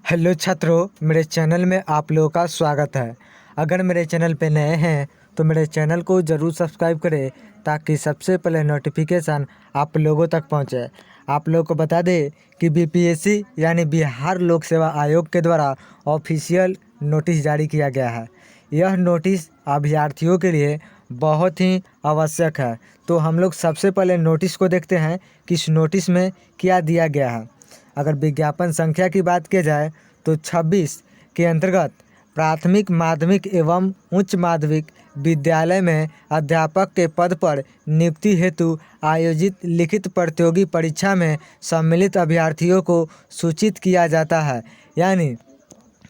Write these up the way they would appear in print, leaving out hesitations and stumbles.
Hello छात्रों, मेरे channel में आप लोगों का स्वागत है। अगर मेरे चैनल पे नए हैं तो मेरे चैनल को ज़रूर सब्सक्राइब करें ताकि सबसे पहले नोटिफिकेशन आप लोगों तक पहुंचे। आप लोगों को बता दें कि बीपीएससी यानी बिहार लोक सेवा आयोग के द्वारा ऑफिशियल नोटिस जारी किया गया है। यह नोटिस अभ्यर्थियों के लिए बहुत ही आवश्यक है। तो हम लोग सबसे पहले नोटिस को देखते हैं कि इस नोटिस में क्या दिया गया है। अगर विज्ञापन संख्या की बात की जाए तो 26 के अंतर्गत प्राथमिक माध्यमिक एवं उच्च माध्यमिक विद्यालय में अध्यापक के पद पर नियुक्ति हेतु आयोजित लिखित प्रतियोगी परीक्षा में सम्मिलित अभ्यर्थियों को सूचित किया जाता है। यानी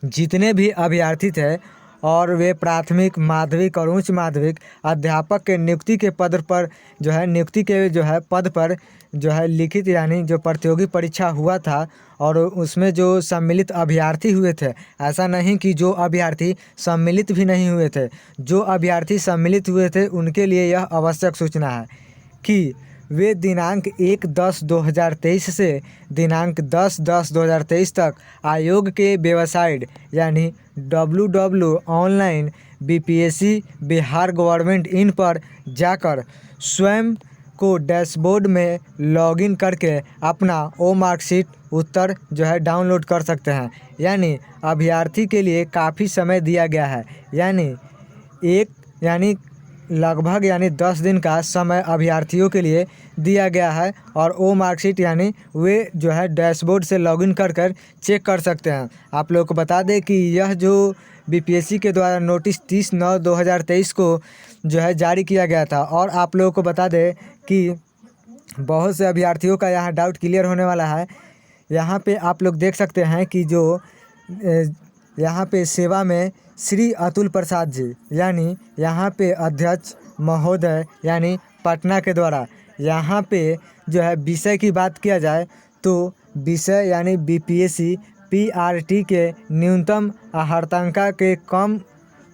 जितने भी अभ्यर्थी थे और वे प्राथमिक माध्यमिक और उच्च माध्यमिक अध्यापक के नियुक्ति के पद पर नियुक्ति के पद पर लिखित यानी जो प्रतियोगी परीक्षा हुआ था और उसमें जो सम्मिलित अभ्यर्थी हुए थे, ऐसा नहीं कि जो अभ्यर्थी सम्मिलित भी नहीं हुए थे, जो अभ्यर्थी सम्मिलित हुए थे उनके लिए यह आवश्यक सूचना है कि वे दिनांक 1/10/2023 से दिनांक 10/10/2023 तक आयोग के वेबसाइट यानी www.online.bpsc बिहार गवर्नमेंट इन पर जाकर स्वयं को डैशबोर्ड में लॉगिन करके अपना ओ मार्कशीट उत्तर डाउनलोड कर सकते हैं। यानी अभ्यर्थी के लिए काफ़ी समय दिया गया है, यानी लगभग 10 दिन का समय अभ्यर्थियों के लिए दिया गया है और ओ मार्कशीट यानी वे डैशबोर्ड से लॉगिन कर चेक कर सकते हैं। आप लोगों को बता दें कि यह जो बीपीएससी के द्वारा नोटिस 30/9/2023 को जारी किया गया था। और आप लोगों को बता दें कि बहुत से अभ्यर्थियों का यहाँ डाउट क्लियर होने वाला है। यहाँ पे आप लोग देख सकते हैं कि जो यहाँ पे सेवा में श्री अतुल प्रसाद जी यानी यहाँ पे अध्यक्ष महोदय यानी पटना के द्वारा यहाँ पे विषय की बात किया जाए तो विषय यानी बीपीएससी पीआरटी के न्यूनतम अर्हता के कम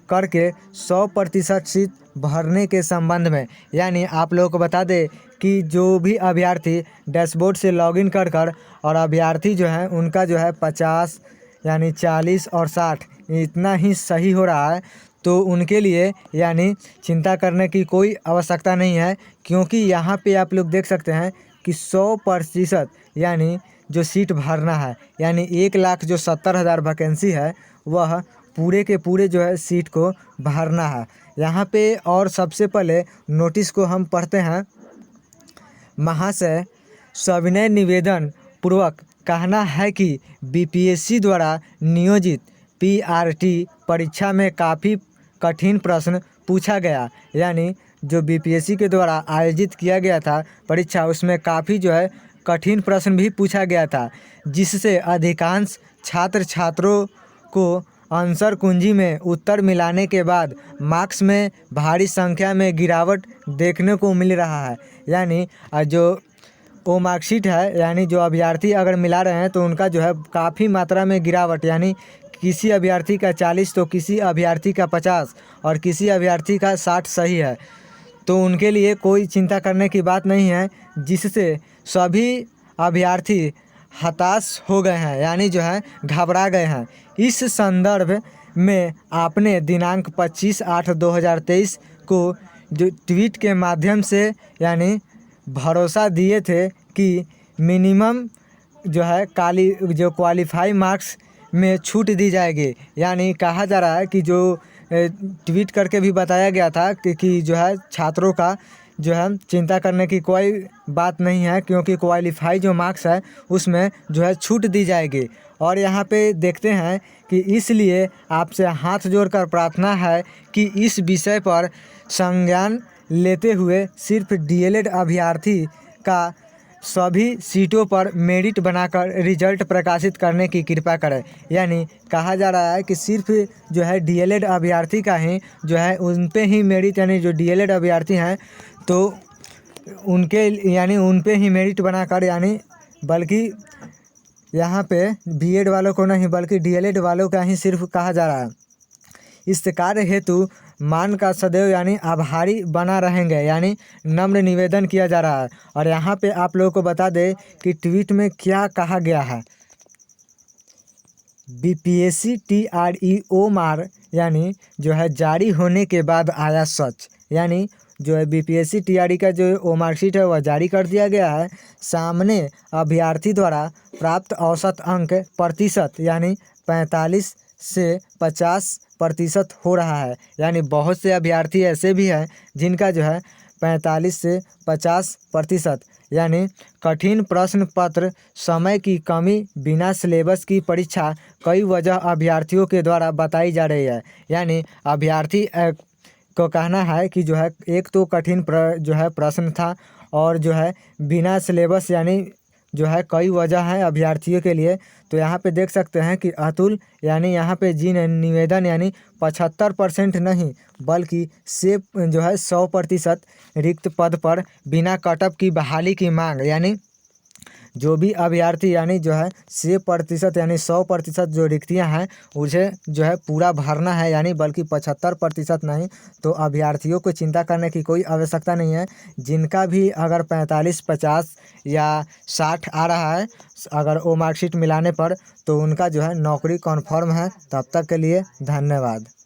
करके 100% सीट भरने के संबंध में। यानी आप लोगों को बता दें कि जो भी अभ्यर्थी डैशबोर्ड से लॉगिन कर और अभ्यर्थी उनका 50 यानी 40 और 60 इतना ही सही हो रहा है तो उनके लिए यानी चिंता करने की कोई आवश्यकता नहीं है, क्योंकि यहाँ पे आप लोग देख सकते हैं कि 100% यानी जो सीट भरना है, यानी 1,70,000 वैकेंसी है वह पूरे के पूरे सीट को भरना है यहाँ पे। और सबसे पहले नोटिस को हम पढ़ते हैं। महाशय, सविनय निवेदन पूर्वक कहना है कि बीपीएससी द्वारा नियोजित पीआरटी परीक्षा में काफ़ी कठिन प्रश्न पूछा गया। यानी जो बीपीएससी के द्वारा आयोजित किया गया था परीक्षा, उसमें काफ़ी कठिन प्रश्न भी पूछा गया था, जिससे अधिकांश छात्रों को आंसर कुंजी में उत्तर मिलाने के बाद मार्क्स में भारी संख्या में गिरावट देखने को मिल रहा है। यानी जो वो मार्कशीट है यानी जो अभ्यर्थी अगर मिला रहे हैं तो उनका काफ़ी मात्रा में गिरावट, यानी किसी अभ्यर्थी का 40 तो किसी अभ्यर्थी का 50 और किसी अभ्यर्थी का 60 सही है। तो उनके लिए कोई चिंता करने की बात नहीं है, जिससे सभी अभ्यर्थी हताश हो गए हैं यानी घबरा गए हैं। इस संदर्भ में आपने दिनांक 25/8/2023 को जो ट्वीट के माध्यम से यानी भरोसा दिए थे कि मिनिमम क्वालिफाई मार्क्स में छूट दी जाएगी। यानी कहा जा रहा है कि जो ट्वीट करके भी बताया गया था कि छात्रों का चिंता करने की कोई बात नहीं है, क्योंकि क्वालिफाई जो मार्क्स है उसमें छूट दी जाएगी। और यहाँ पे देखते हैं कि इसलिए आपसे हाथ जोड़कर प्रार्थना है कि इस विषय पर संज्ञान लेते हुए सिर्फ डीएलएड अभ्यर्थी का सभी सीटों पर मेरिट बनाकर रिजल्ट प्रकाशित करने की कृपा करें। यानी कहा जा रहा है कि सिर्फ डीएलएड अभ्यर्थी का ही उन पे ही मेरिट, यानी जो डीएलएड अभ्यर्थी हैं तो उन पे ही मेरिट बनाकर, यानी बल्कि यहाँ पे बीएड वालों को नहीं बल्कि डीएलएड वालों का ही सिर्फ कहा जा रहा है। इस कार्य हेतु मान का सदैव यानी आभारी बना रहेंगे, यानी नम्र निवेदन किया जा रहा है। और यहाँ पे आप लोगों को बता दें कि ट्वीट में क्या कहा गया है। बीपीएससी TRE ओमार यानी जो है जारी होने के बाद आया सच, यानी जो है बीपीएससी TRE का जो ओ मार्कशीट है वह जारी कर दिया गया है। सामने अभ्यर्थी द्वारा प्राप्त औसत अंक प्रतिशत यानी 45 से 50% हो रहा है, यानी बहुत से अभ्यर्थी ऐसे भी हैं जिनका जो है 45 से 50% यानी कठिन प्रश्न पत्र, समय की कमी, बिना सिलेबस की परीक्षा, कई वजह अभ्यर्थियों के द्वारा बताई जा रही है। यानी अभ्यर्थी को कहना है कि जो है एक तो कठिन जो है प्रश्न था और जो है बिना सिलेबस, यानी जो है कई वजह हैं अभ्यर्थियों के लिए। तो यहाँ पे देख सकते हैं कि अतुल यानी यहाँ पे जी निवेदन यानी 75% नहीं बल्कि से जो है 100% रिक्त पद पर बिना कटअप की बहाली की मांग, यानी जो भी अभ्यर्थी यानी जो है 100% यानी 100% जो रिक्तियां हैं उसे जो है पूरा भरना है, यानी बल्कि 75% नहीं। तो अभ्यर्थियों को चिंता करने की कोई आवश्यकता नहीं है। जिनका भी अगर 45, 50 या 60 आ रहा है अगर वो मार्कशीट मिलाने पर, तो उनका जो है नौकरी कन्फर्म है। तब तक के लिए धन्यवाद।